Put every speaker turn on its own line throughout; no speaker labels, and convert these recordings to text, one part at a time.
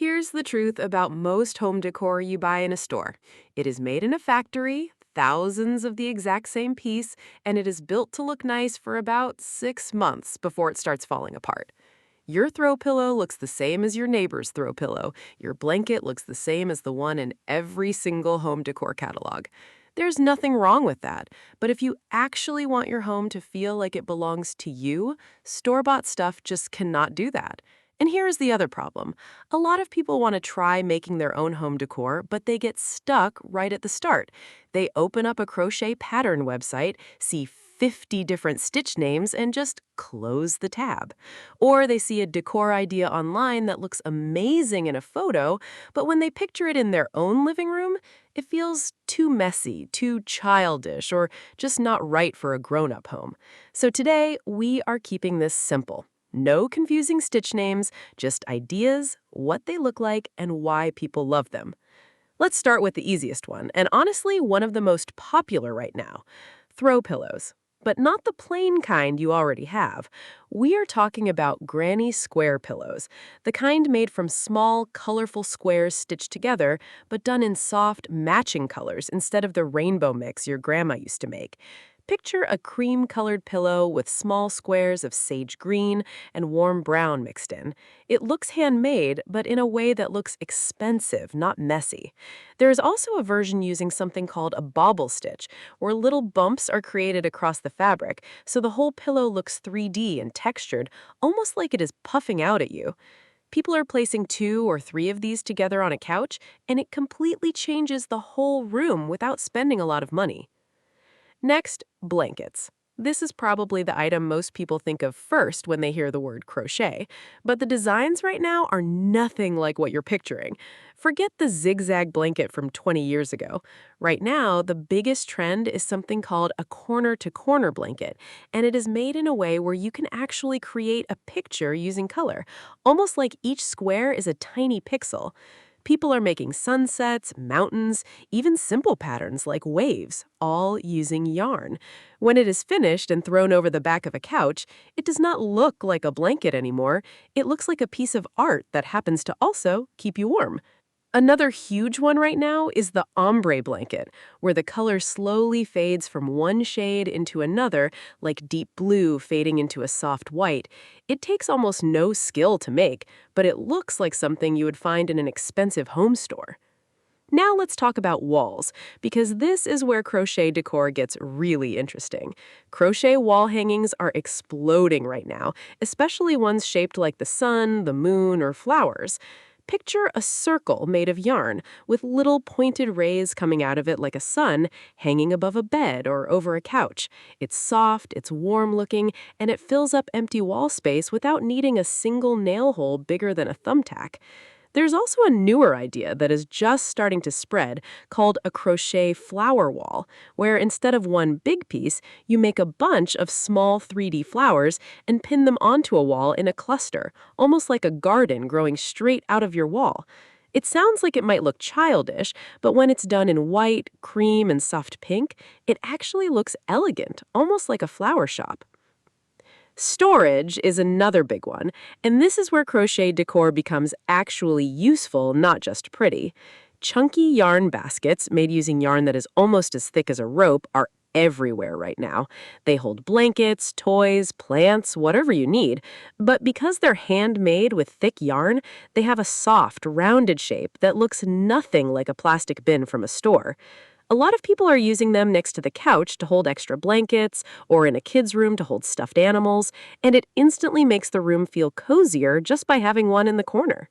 Here's the truth about most home decor you buy in a store. It is made in a factory, thousands of the exact same piece, and it is built to look nice for about 6 months before it starts falling apart. Your throw pillow looks the same as your neighbor's throw pillow. Your blanket looks the same as the one in every single home decor catalog. There's nothing wrong with that, but if you actually want your home to feel like it belongs to you, store-bought stuff just cannot do that. And here's the other problem. A lot of people want to try making their own home decor, but they get stuck right at the start. They open up a crochet pattern website, see 50 different stitch names, and just close the tab. Or they see a decor idea online that looks amazing in a photo, but when they picture it in their own living room, it feels too messy, too childish, or just not right for a grown-up home. So today, we are keeping this simple. No confusing stitch names, just ideas, what they look like, and why people love them. Let's start with the easiest one, and honestly, one of the most popular right now. Throw pillows. But not the plain kind you already have. We are talking about granny square pillows, the kind made from small, colorful squares stitched together, but done in soft, matching colors instead of the rainbow mix your grandma used to make. Picture a cream-colored pillow with small squares of sage green and warm brown mixed in. It looks handmade, but in a way that looks expensive, not messy. There is also a version using something called a bobble stitch, where little bumps are created across the fabric, so the whole pillow looks 3D and textured, almost like it is puffing out at you. People are placing 2 or 3 of these together on a couch, and it completely changes the whole room without spending a lot of money. Next, blankets. This is probably the item most people think of first when they hear the word crochet, but the designs right now are nothing like what you're picturing. Forget the zigzag blanket from 20 years ago. Right now, the biggest trend is something called a corner-to-corner blanket, and it is made in a way where you can actually create a picture using color, almost like each square is a tiny pixel. People are making sunsets, mountains, even simple patterns like waves, all using yarn. When it is finished and thrown over the back of a couch, it does not look like a blanket anymore. It looks like a piece of art that happens to also keep you warm. Another huge one right now is the ombre blanket, where the color slowly fades from one shade into another, like deep blue fading into a soft white. It takes almost no skill to make, but it looks like something you would find in an expensive home store. Now let's talk about walls, because this is where crochet decor gets really interesting. Crochet wall hangings are exploding right now, especially ones shaped like the sun, the moon, or flowers. Picture a circle made of yarn, with little pointed rays coming out of it like a sun, hanging above a bed or over a couch. It's soft, it's warm-looking, and it fills up empty wall space without needing a single nail hole bigger than a thumbtack. There's also a newer idea that is just starting to spread called a crochet flower wall, where instead of one big piece, you make a bunch of small 3D flowers and pin them onto a wall in a cluster, almost like a garden growing straight out of your wall. It sounds like it might look childish, but when it's done in white, cream, and soft pink, it actually looks elegant, almost like a flower shop. Storage is another big one, and this is where crochet decor becomes actually useful, not just pretty. Chunky yarn baskets made using yarn that is almost as thick as a rope are everywhere right now. They hold blankets, toys, plants, whatever you need, but because they're handmade with thick yarn, they have a soft, rounded shape that looks nothing like a plastic bin from a store. A lot of people are using them next to the couch to hold extra blankets or in a kid's room to hold stuffed animals, and it instantly makes the room feel cozier just by having one in the corner.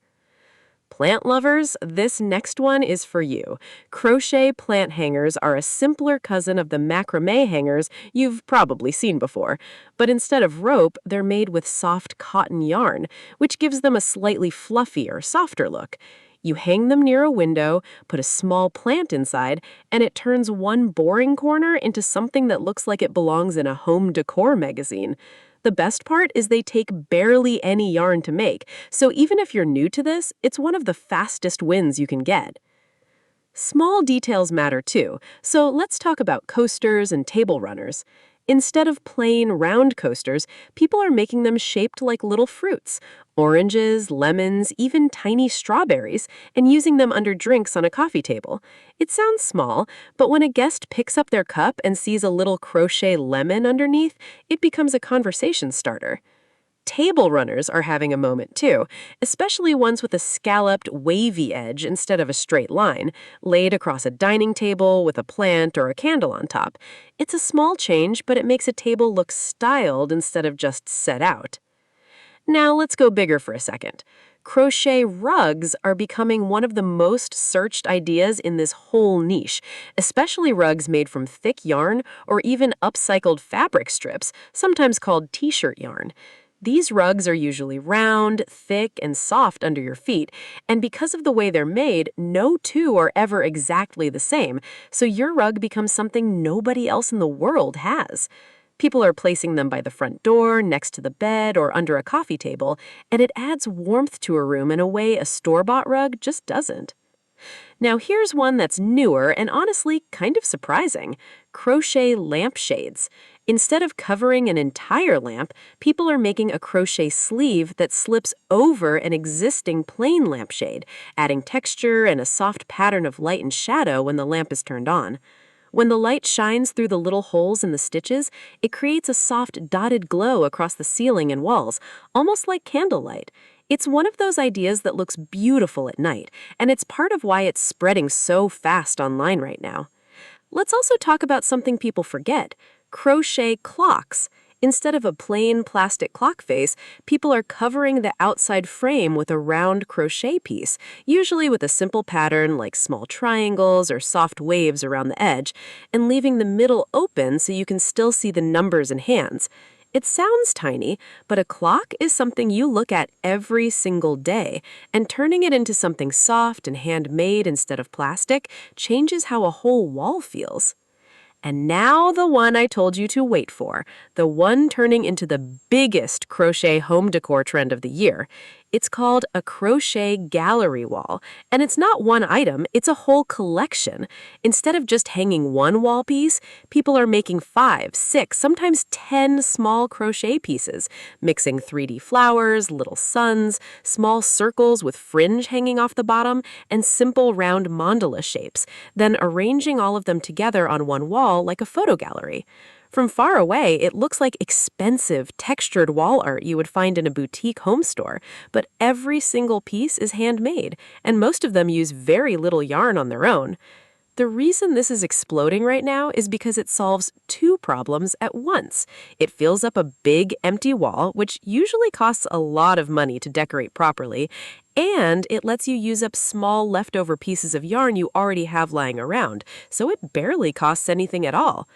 Plant lovers, this next one is for you. Crochet plant hangers are a simpler cousin of the macrame hangers you've probably seen before, but instead of rope, they're made with soft cotton yarn, which gives them a slightly fluffier, softer look. You hang them near a window, put a small plant inside, and it turns one boring corner into something that looks like it belongs in a home decor magazine. The best part is they take barely any yarn to make, so even if you're new to this, it's one of the fastest wins you can get. Small details matter too, so let's talk about coasters and table runners. Instead of plain round coasters, people are making them shaped like little fruits, oranges, lemons, even tiny strawberries, and using them under drinks on a coffee table. It sounds small, but when a guest picks up their cup and sees a little crochet lemon underneath, it becomes a conversation starter. Table runners are having a moment too, especially ones with a scalloped, wavy edge instead of a straight line, laid across a dining table with a plant or a candle on top. It's a small change, but it makes a table look styled instead of just set out. Now let's go bigger for a second. Crochet rugs are becoming one of the most searched ideas in this whole niche, especially rugs made from thick yarn or even upcycled fabric strips, sometimes called t-shirt yarn. These rugs are usually round, thick, and soft under your feet, and because of the way they're made, no two are ever exactly the same, so your rug becomes something nobody else in the world has. People are placing them by the front door, next to the bed, or under a coffee table, and it adds warmth to a room in a way a store-bought rug just doesn't. Now here's one that's newer and honestly kind of surprising: crochet lampshades. Instead of covering an entire lamp, people are making a crochet sleeve that slips over an existing plain lampshade, adding texture and a soft pattern of light and shadow when the lamp is turned on. When the light shines through the little holes in the stitches, it creates a soft dotted glow across the ceiling and walls, almost like candlelight. It's one of those ideas that looks beautiful at night, and it's part of why it's spreading so fast online right now. Let's also talk about something people forget: crochet clocks. Instead of a plain plastic clock face, people are covering the outside frame with a round crochet piece, usually with a simple pattern like small triangles or soft waves around the edge, and leaving the middle open so you can still see the numbers and hands. It sounds tiny, but a clock is something you look at every single day, and turning it into something soft and handmade instead of plastic changes how a whole wall feels. And now the one I told you to wait for, the one turning into the biggest crochet home decor trend of the year. It's called a crochet gallery wall, and it's not one item, it's a whole collection. Instead of just hanging one wall piece, people are making 5, 6, sometimes 10 small crochet pieces, mixing 3D flowers, little suns, small circles with fringe hanging off the bottom, and simple round mandala shapes, then arranging all of them together on one wall like a photo gallery. From far away, it looks like expensive, textured wall art you would find in a boutique home store, but every single piece is handmade, and most of them use very little yarn on their own. The reason this is exploding right now is because it solves two problems at once. It fills up a big, empty wall, which usually costs a lot of money to decorate properly, and it lets you use up small leftover pieces of yarn you already have lying around, so it barely costs anything at all.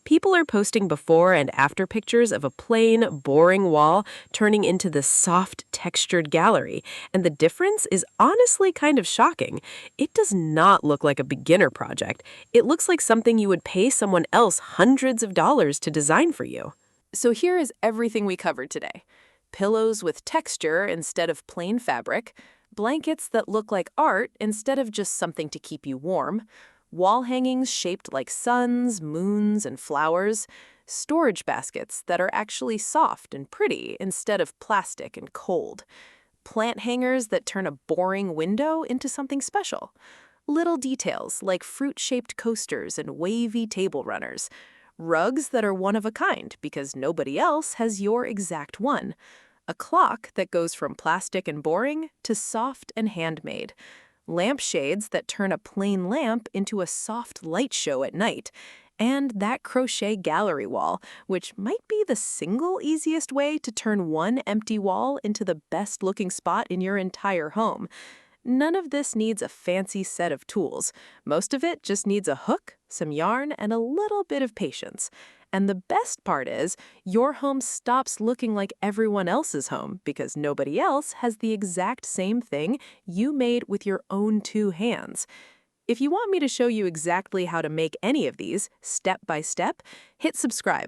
People are posting before and after pictures of a plain, boring wall turning into this soft, textured gallery, and the difference is honestly kind of shocking. It does not look like a beginner project. It looks like something you would pay someone else hundreds of dollars to design for you. So here is everything we covered today: pillows with texture instead of plain fabric, blankets that look like art instead of just something to keep you warm, wall hangings shaped like suns, moons, and flowers, storage baskets that are actually soft and pretty instead of plastic and cold, plant hangers that turn a boring window into something special, little details like fruit-shaped coasters and wavy table runners, rugs that are one of a kind because nobody else has your exact one, a clock that goes from plastic and boring to soft and handmade, lampshades that turn a plain lamp into a soft light show at night, and that crochet gallery wall, which might be the single easiest way to turn one empty wall into the best-looking spot in your entire home. None of this needs a fancy set of tools. Most of it just needs a hook, some yarn, and a little bit of patience. And the best part is, your home stops looking like everyone else's home because nobody else has the exact same thing you made with your own two hands. If you want me to show you exactly how to make any of these, step by step, hit subscribe.